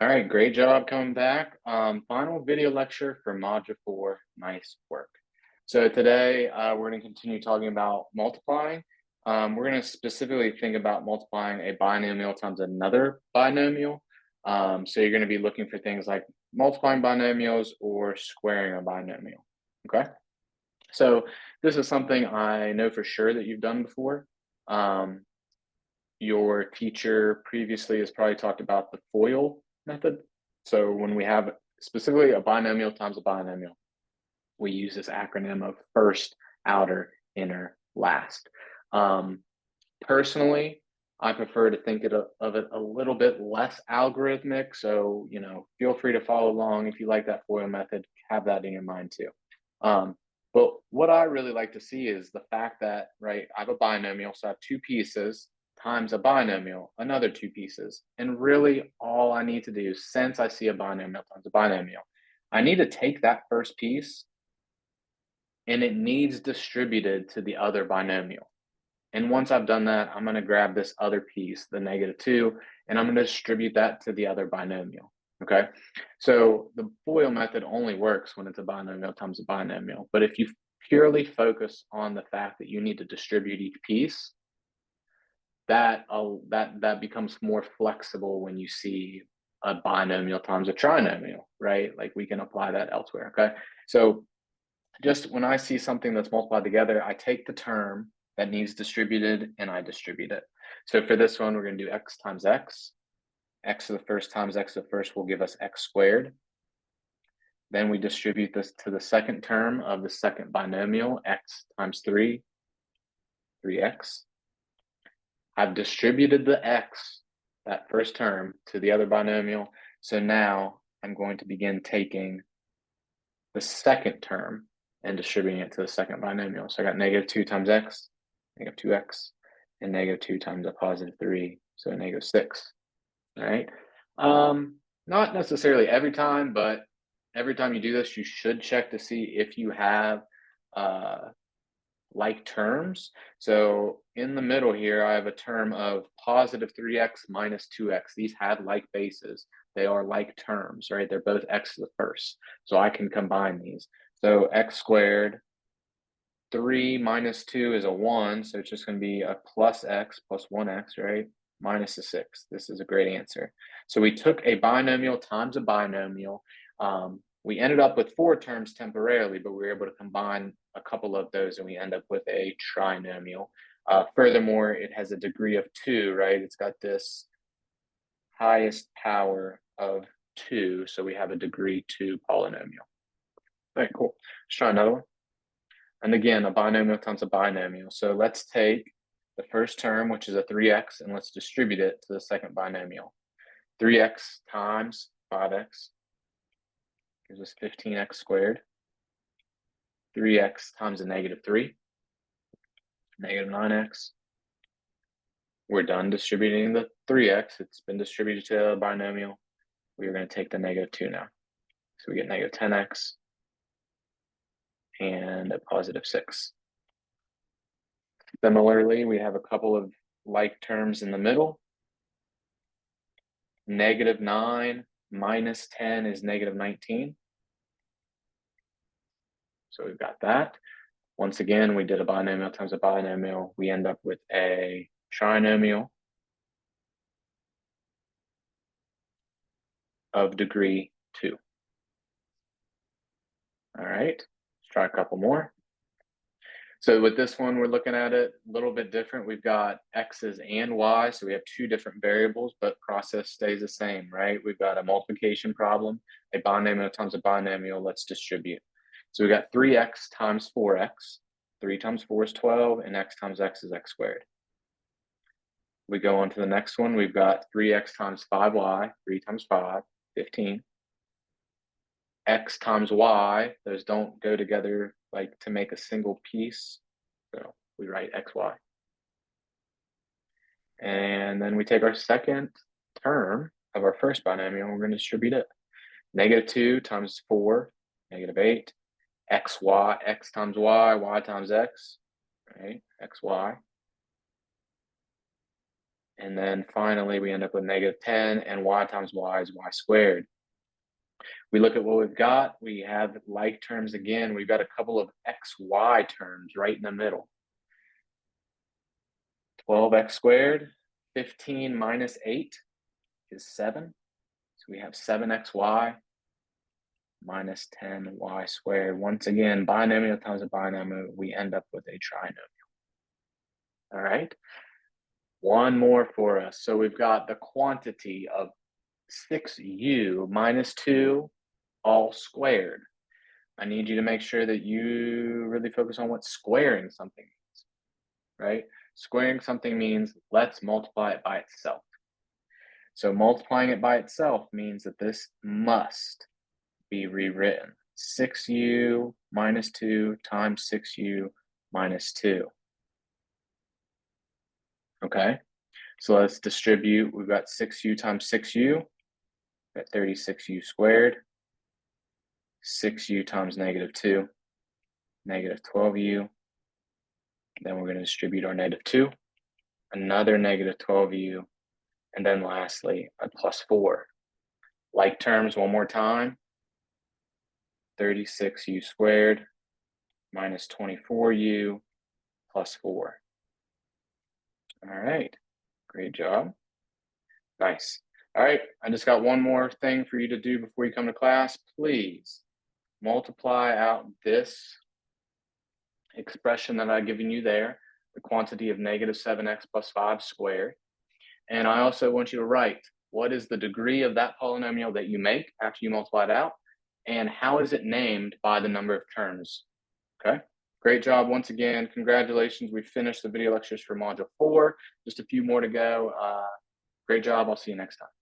All right, great job coming back. Final video lecture for Module 4. Nice work. So today we're going to continue talking about multiplying. We're going to specifically think about multiplying a binomial times another binomial. So you're going to be looking for things like multiplying binomials or squaring a binomial. Okay. So this is something I know for sure that you've done before. Your teacher previously has probably talked about the FOIL method. So when we have specifically a binomial times a binomial, we use this acronym of first, outer, inner, last. Personally, I prefer to think of it a little bit less algorithmic. So, feel free to follow along if you like that FOIL method, have that in your mind too. But what I really like to see is the fact that, right, I have a binomial, so I have two pieces times a binomial, another two pieces. And really all I need to do, since I see a binomial times a binomial, I need to take that first piece and it needs distributed to the other binomial. And once I've done that, I'm going to grab this other piece, the -2, and I'm going to distribute that to the other binomial. Okay. So the FOIL method only works when it's a binomial times a binomial. But if you purely focus on the fact that you need to distribute each piece, that becomes more flexible when you see a binomial times a trinomial, right? Like we can apply that elsewhere. Okay. So just when I see something that's multiplied together, I take the term that needs distributed and I distribute it. So for this one, we're going to do x times x. X to the first times x to the first will give us x squared. Then we distribute this to the second term of the second binomial, x times 3, 3x. I've distributed the x, that first term, to the other binomial. So now I'm going to begin taking the second term and distributing it to the second binomial. So I got -2 times x, -2x, and -2 times a +3, so -6. All right. Not necessarily every time, but every time you do this, you should check to see if you have like terms. So in the middle here, I have a term of +3x minus 2x. These have like bases. They are like terms, right? They're both x to the first. So I can combine these. So x squared, 3 minus 2 is a 1. So it's just going to be a plus x plus 1x, right? Minus a 6. This is a great answer. So we took a binomial times a binomial. We ended up with 4 terms temporarily, but we were able to combine a couple of those and we end up with a trinomial. Furthermore, it has a degree of 2, right? It's got this highest power of 2, so we have a degree 2 polynomial. All right, cool. Let's try another one. And again, a binomial times a binomial. So let's take the first term, which is a 3x, and let's distribute it to the second binomial. 3x times 5x gives us 15x squared. 3x times a -3, -9x. We're done distributing the 3x. It's been distributed to a binomial. We are going to take the -2 now. So we get -10x and a +6. Similarly, we have a couple of like terms in the middle. -9 minus 10 is -19. So we've got that. Once again, we did a binomial times a binomial. We end up with a trinomial of degree 2. All right, let's try a couple more. So with this one, we're looking at it a little bit different. We've got x's and y, so we have two different variables, but process stays the same, right? We've got a multiplication problem, a binomial times a binomial. Let's distribute. So we got 3x times 4x. 3 times 4 is 12, and x times x is x squared. We go on to the next one. We've got 3x times 5y. 3 times 5, 15. X times y, those don't go together like to make a single piece. So we write xy. And then we take our second term of our first binomial, and we're going to distribute it. -2 times 4, -8. xy, x times y times x, right? xy. And then finally, we end up with -10, and y times y is y squared. We look at what we've got. We have like terms again. We've got a couple of xy terms right in the middle. 12x squared, 15 minus 8 is 7. So we have 7xy minus 10y squared. Once again, binomial times a binomial, we end up with a trinomial. All right. One more for us. So we've got the quantity of 6u minus 2 all squared. I need you to make sure that you really focus on what squaring something means, right? Squaring something means let's multiply it by itself. So multiplying it by itself means that this must be rewritten. 6u minus 2 times 6u minus 2. Okay, so let's distribute. We've got 6u times 6u at 36u squared. 6u times -2, -12u. Then we're going to distribute our -2, another -12u, and then lastly, a +4. Like terms one more time. 36u squared minus 24u plus 4. All right, great job. Nice. All right, I just got one more thing for you to do before you come to class. Please multiply out this expression that I've given you there, the quantity of -7x plus 5 squared. And I also want you to write what is the degree of that polynomial that you make after you multiply it out, and how is it named by the number of terms. Okay, great job once again. Congratulations, we finished the video lectures for module 4. Just a few more to go. Great job. I'll see you next time.